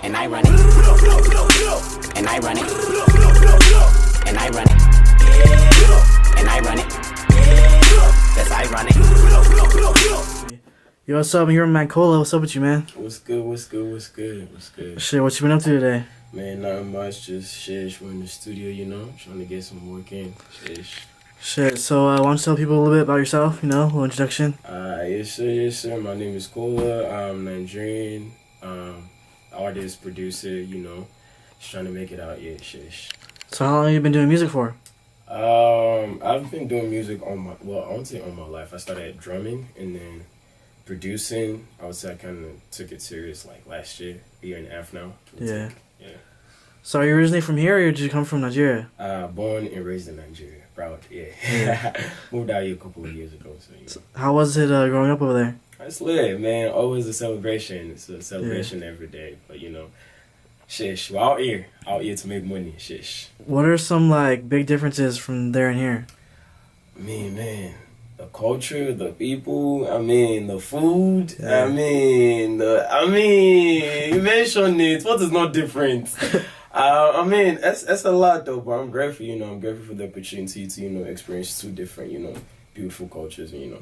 and I run it, and I run it, and I run it, and I run it. That's I run it. Yo, what's up? I'm here with my Kola. What's up with you, man? What's good? What's good? What's good? What's good? Shit, what you been up to today? Man, nothing much. Just shit. We're in the studio, you know, trying to get some work in. Shit. So, why don't you tell people a little bit about yourself? You know, a little introduction. Yes, sir. Yes, sir. My name is Kola. I'm Nigerian. Artist, producer. You know, just trying to make it out. Yeah, shit. So, how long have you been doing music for? I've been doing music I won't say all my life. I started drumming and then producing. I would say I kind of took it serious like last year, a year and a half now. Yeah. Yeah. So, are you originally from here, or did you come from Nigeria? Born and raised in Nigeria. Proud. Yeah. Moved out here a couple of years ago. So How was it growing up over there? It's lit, man. Always a celebration. It's a celebration every day. But you know, shish. We're out here to make money. Shish. What are some like big differences from there and here? Man, the culture, the people. The food. Yeah. You mentioned it. What is not different? That's a lot though. But I'm grateful. You know, I'm grateful for the opportunity to experience two different beautiful cultures and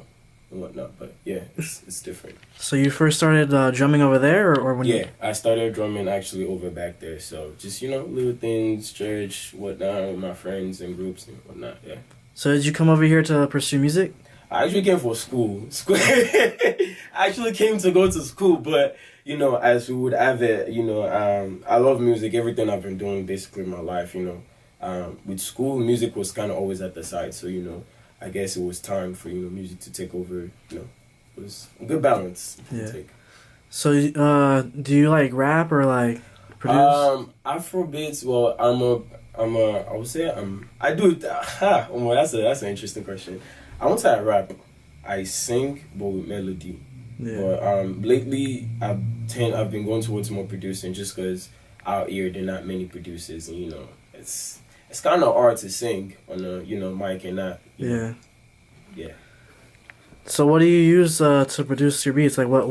whatnot. But yeah, it's different. So, you first started drumming over there, or when Yeah, I started drumming actually over back there. So just little things, church, whatnot, with my friends and groups and whatnot. Yeah. So, did you come over here to pursue music? I actually came for school. I actually came to go to school, but as we would have it, I love music. Everything I've been doing basically my life, with school, music was kind of always at the side. So I guess it was time for music to take over. It was a good balance. Yeah. Take. So, do you like rap or like produce? Afrobeats. Well, I would say I do. That's an interesting question. I won't say I rap. I sing, but with melody. Yeah. But lately, I've been going towards more producing, just because out here there are not many producers, and it's kind of hard to sing on a mic and not. Yeah. Yeah. So, what do you use to produce your beats? Like what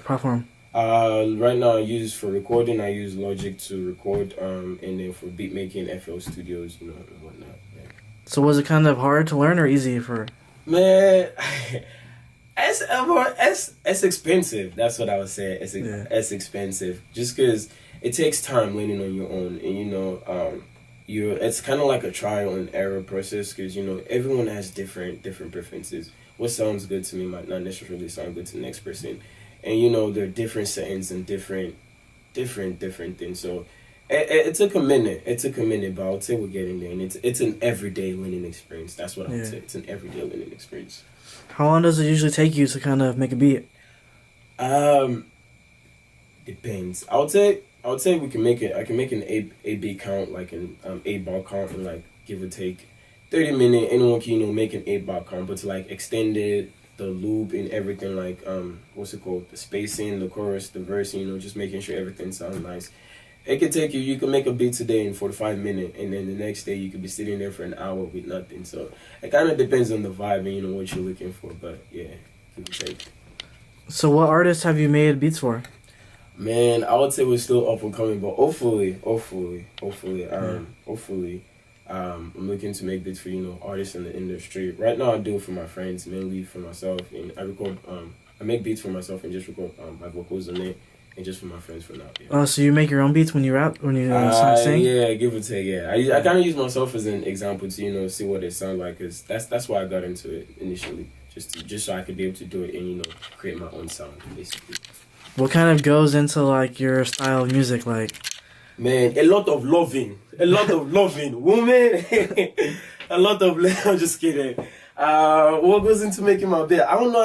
platform? Right now for recording, I use Logic to record, and then for beat making, FL Studios, and whatnot. Yeah. So, was it kind of hard to learn or easy for? Man, it's expensive. That's what I would say. It's expensive just because it takes time learning on your own, and it's kind of like a trial and error process because everyone has different preferences. What sounds good to me might not necessarily sound good to the next person, and there are different settings and different things. So it took a minute. But I would say we're getting there, and it's an everyday learning experience. That's what I would say. It's an everyday learning experience. How long does it usually take you to kind of make a beat? Depends. I would say we can make it. I can make an A beat count, like an 8-bar count, and like give or take 30 minutes. Anyone can make an 8-bar count, but to like extend it, the loop and everything, like what's it called, the spacing, the chorus, the verse, just making sure everything sounds nice. It could take you can make a beat today in 45 minutes, and then the next day you could be sitting there for an hour with nothing. So it kind of depends on the vibe and what you're looking for. But yeah, give or take. So, what artists have you made beats for? Man, I would say we're still up and coming, but hopefully, I'm looking to make beats for artists in the industry. Right now, I do it for my friends, mainly for myself, and I record. I make beats for myself and just record my vocals on it, and just for my friends for now. Yeah. Oh, so you make your own beats when you rap, when you sing? Yeah, give or take. Yeah, I kind of use myself as an example to see what it sounds like, cause that's why I got into it initially, just so I could be able to do it and create my own sound basically. What kind of goes into like your style of music, like? Man, a lot of loving, woman, a lot of. I'm just kidding. What goes into making my beat? I don't know.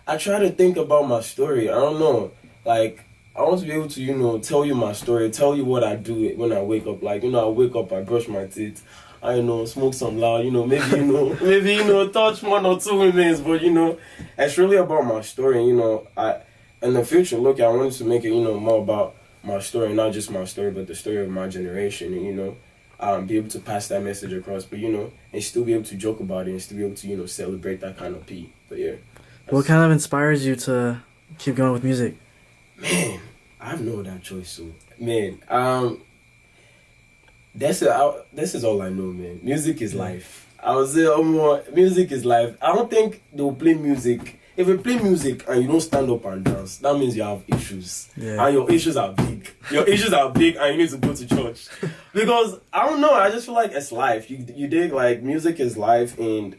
I try to think about my story. I don't know. Like I want to be able to tell you my story, tell you what I do when I wake up. Like I wake up, I brush my teeth. I smoke some loud. Maybe touch one or two women's, but it's really about my story. In the future, I wanted to make it more about my story, not just my story, but the story of my generation, and be able to pass that message across, but and still be able to joke about it and still be able to celebrate that kind of P. But yeah. What kind of inspires you to keep going with music? Man, I have no other choice. So man, this is all I know, man. Music is life. I would say more. Music is life. I don't think they will play music. If you play music and you don't stand up and dance, that means you have issues. Yeah. And your issues are big. Your issues are big and you need to go to church. Because, I don't know, I just feel like it's life. You dig, like, music is life, and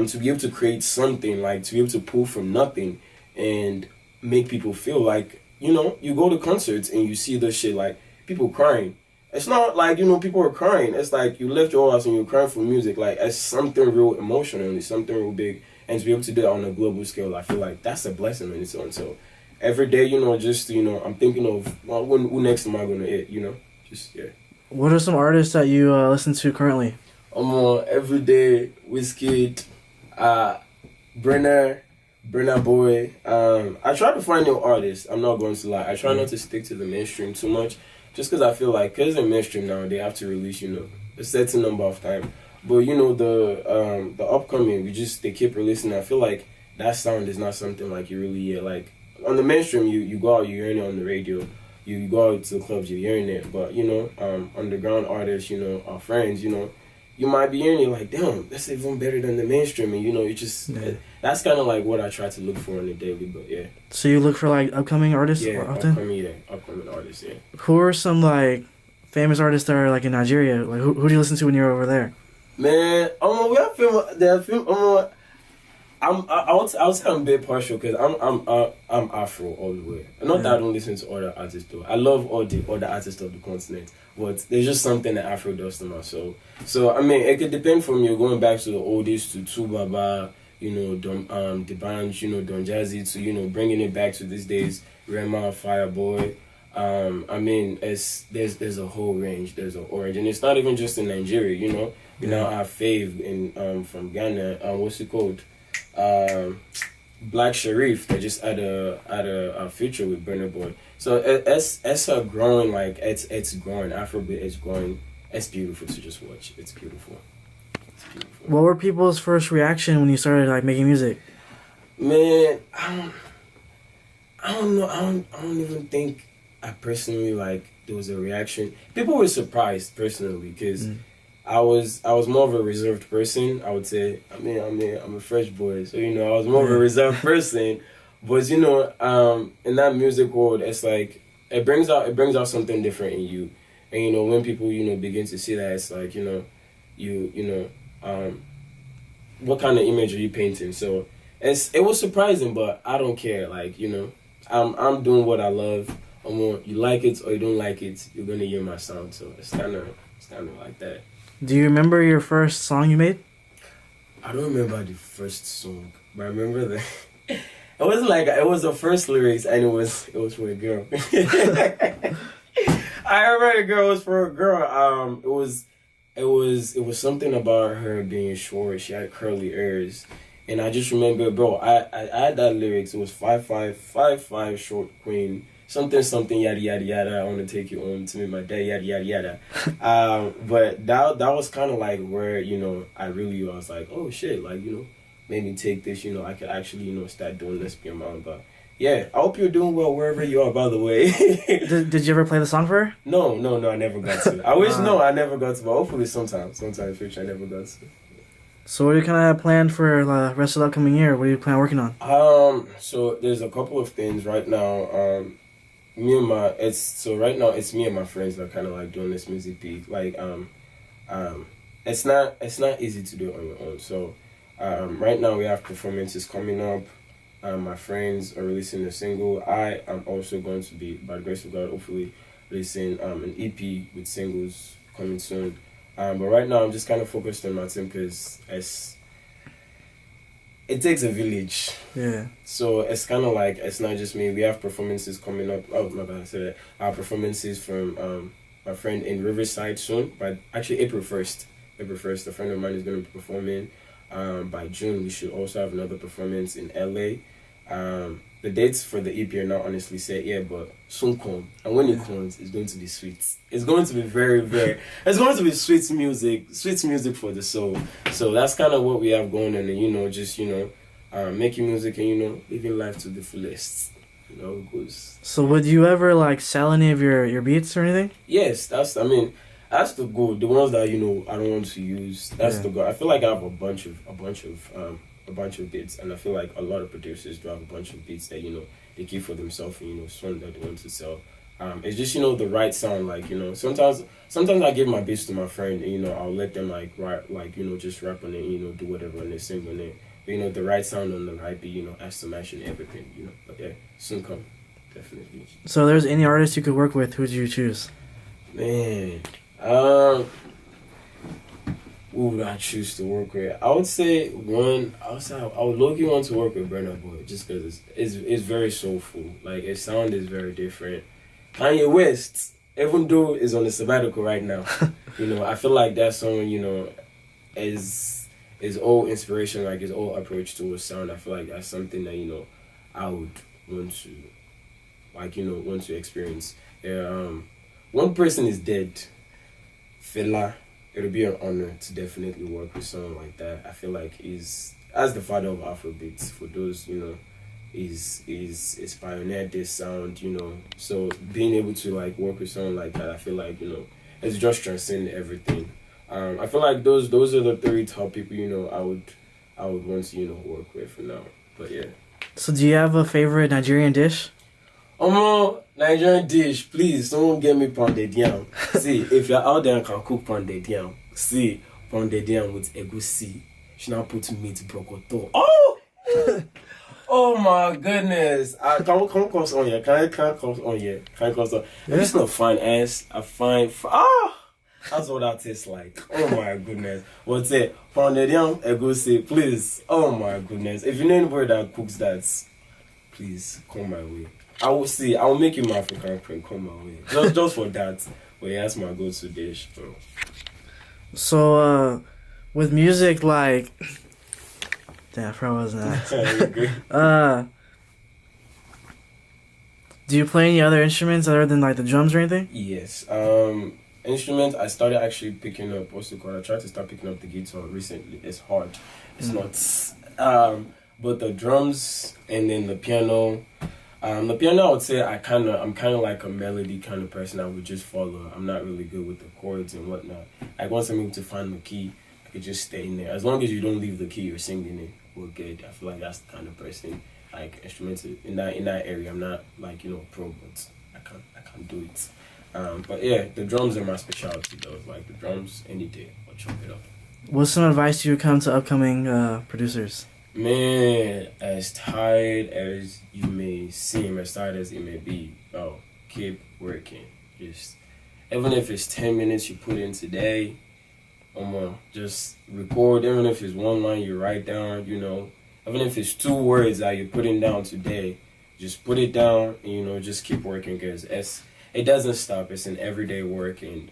to be able to create something, like, to be able to pull from nothing and make people feel like, you know, you go to concerts and you see this shit, like, people crying. It's not like, you know, people are crying. It's like you left your house and you're crying for music. Like, it's something real emotional. It's something real big. And to be able to do that on a global scale, I feel like that's a blessing on its own. So every day, you know, just, you know, I'm thinking of, well, who next am I going to hit, you know? Just, yeah. What are some artists that you listen to currently? Everyday, Wizkid, Brenner Boy. I try to find new artists. I'm not going to lie. I try not to stick to the mainstream too much. Just because I feel like, because they're mainstream now, they have to release, you know, a certain number of time. But, you know, the upcoming, they keep releasing. I feel like that sound is not something like you really hear. Like, on the mainstream, you go out, you're hearing it on the radio. You go out to the clubs, you're hearing it. But, you know, underground artists, you know, our friends, you know, you might be hearing it like, damn, that's even better than the mainstream. And, you know, that's kind of like what I try to look for on the daily. But, yeah. So you look for, like, upcoming artists often? Upcoming artists, yeah. Who are some, like, famous artists that are, like, in Nigeria? Like, who do you listen to when you're over there? Man, we have film. I would say I'm a bit partial because I'm Afro all the way. Not that I don't listen to other artists though. I love all the other artists of the continent, but there's just something that Afro does to my soul. So I mean, it could depend from you going back to the oldies to Tubaba, you know, the bands, you know, Don Jazzy, to, you know, bringing it back to these days, Rema, Fireboy. I mean, there's a whole range. There's an orange, and it's not even just in Nigeria, you know. We now have Fave in from Ghana. What's it called? Black Sharif. They just had a feature with Burna Boy. So it's a growing, like it's growing. Afrobeat is growing. It's beautiful to just watch. It's beautiful. It's beautiful. What were people's first reaction when you started like making music? Man, I don't know. I don't even think I personally like there was a reaction. People were surprised personally because. I was more of a reserved person, I would say. I mean, I'm a fresh boy, so, you know, I was more of a reserved person. But, you know, in that music world, it's like, it brings out something different in you. And, you know, when people, you know, begin to see that, it's like, you know, what kind of image are you painting? So, it was surprising, but I don't care. Like, you know, I'm doing what I love. You like it or you don't like it, you're going to hear my sound. So, it's kind of like that. Do you remember your first song you made? I don't remember the first song, but I remember that it wasn't like it was the first lyrics, and it was for a girl. I remember the girl was for a girl. It was something about her being short. She had curly hairs, and I just remember, bro. I had that lyrics. It was 5'5", short queen. Something yada yada yada. I want to take you home to meet my dad yada yada yada. But that was kind of like where, you know, I was like, oh shit, like, you know, made me take this, you know, I could actually, you know, start doing lesbian mount. But yeah, I hope you're doing well wherever you are, by the way. Did you ever play the song for her? No, I never got to. I wish I never got to, but hopefully sometime in the future I never got to. So what do you kind of have planned for the rest of the upcoming year? What do you plan on working on? So there's a couple of things right now. Right now it's me and my friends that are kind of like doing this music beat. Like it's not easy to do it on your own. So right now we have performances coming up. My friends are releasing a single. I am also going to be, by the grace of God, hopefully releasing an EP with singles coming soon. But right now I'm just kind of focused on my team because it takes a village. Yeah. So it's kind of like, it's not just me. We have performances coming up. Oh, my bad, I said that. Our performances from my friend in Riverside soon. But actually, April 1st, a friend of mine is going to be performing. By June, we should also have another performance in LA. The dates for the EP are not honestly set yet, but soon come. And when it comes, it's going to be sweet. It's going to be very, very... It's going to be sweet music for the soul. So that's kind of what we have going on. And, you know, just, you know, making music and, you know, living life to the fullest. It goes. So would you ever like sell any of your beats or anything? Yes, that's the goal. The ones that I don't want to use. That's the goal. I feel like I have a bunch of beats, and I feel like a lot of producers do have a bunch of beats that they keep for themselves, and some that they want to sell. It's just the right sound. Like sometimes I give my beats to my friend, and I'll let them like rap, like just rap on it, do whatever, and they sing on it. But, the right sound on the right beat, has to match and everything, But yeah, soon come, definitely. So if there's any artist you could work with, who would you choose? Man, who would I choose to work with? I would say I would low-key want to work with Burna Boy just because it's very soulful. Like his sound is very different. Kanye West, even though is on a sabbatical right now, I feel like that song, is all inspiration, like his all approach to a sound. I feel like that's something that I would want to, want to experience. Yeah, one person is dead, Fela. It'll be an honor to definitely work with someone like that. I feel like he's, as the father of Afrobeats, for those, he's pioneered this sound, So being able to like work with someone like that, I feel like, it's just transcend everything. I feel like those are the three top people, I would want to, work with for now. But yeah. So do you have a favorite Nigerian dish? Nigerian dish, please, someone get me pounded yam. See, if you're out there and can cook pounded yam, see, pounded yam with egusi. She now put meat brocoto. Oh! Oh my goodness. Can cost on here? Can cost on here? Can cost on? It's not fine ass. That's what that tastes like. Oh my goodness. What's it? Pounded yam, egusi, please. Oh my goodness. If you know anybody that cooks that, please come my way. I'll make you my African queen, come my way. Just for that. But yeah, that's my go-to dish, bro. So, with music, like... Damn, I probably wasn't that. Do you play any other instruments other than, like, the drums or anything? Yes. Instruments, I started actually picking up, what's it called? I tried to start picking up the guitar recently. It's hard. It's not... but the drums and then the piano... the piano, I would say I'm kind of like a melody kind of person. I would just follow. I'm not really good with the chords and whatnot. Like once I'm able to find the key, I could just stay in there. As long as you don't leave the key, you're singing it, we're good. I feel like that's the kind of person, like instrumental in that area. I'm not like pro, but I can't do it. But yeah, the drums are my specialty though. Like the drums, any day, I'll chop it up. What's some advice you would come to upcoming producers? Man, as tired as you may seem, as tired as it may be, keep working. Just even if it's 10 minutes you put in today, just record. Even if it's one line you write down, even if it's 2 words that you're putting down today, just put it down and just keep working because it doesn't stop. It's an everyday work and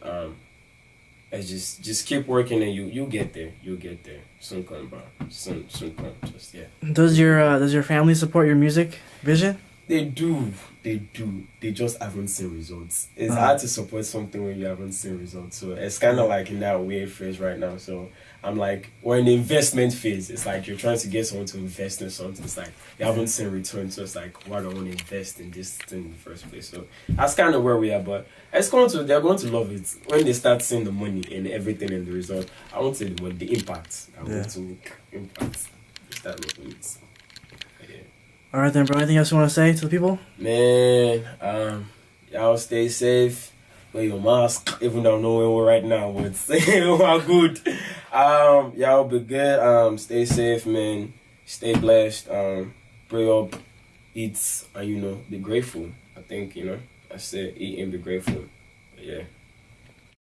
it's just keep working and you'll get there. You'll get there. Soon come, bro. Soon come. Just yeah. Does your family support your music vision? They do. They just haven't seen results. It's hard to support something when you haven't seen results. So it's kind of like in that weird phase right now. So I'm like, we're in the investment phase. It's like you're trying to get someone to invest in something. It's like you haven't seen return. So it's like, why do I want to invest in this thing in the first place? So that's kind of where we are. But they're going to love it when they start seeing the money and everything and the result. I won't say the money, the impact. I want to make impact. Start loving it. All right then, bro. Anything else you want to say to the people? Man, y'all stay safe. Wear your mask, even though I'm nowhere right now, but we're good. Y'all be good. Stay safe, man. Stay blessed. Pray up, eat, and be grateful. I think I said eat and be grateful. But yeah.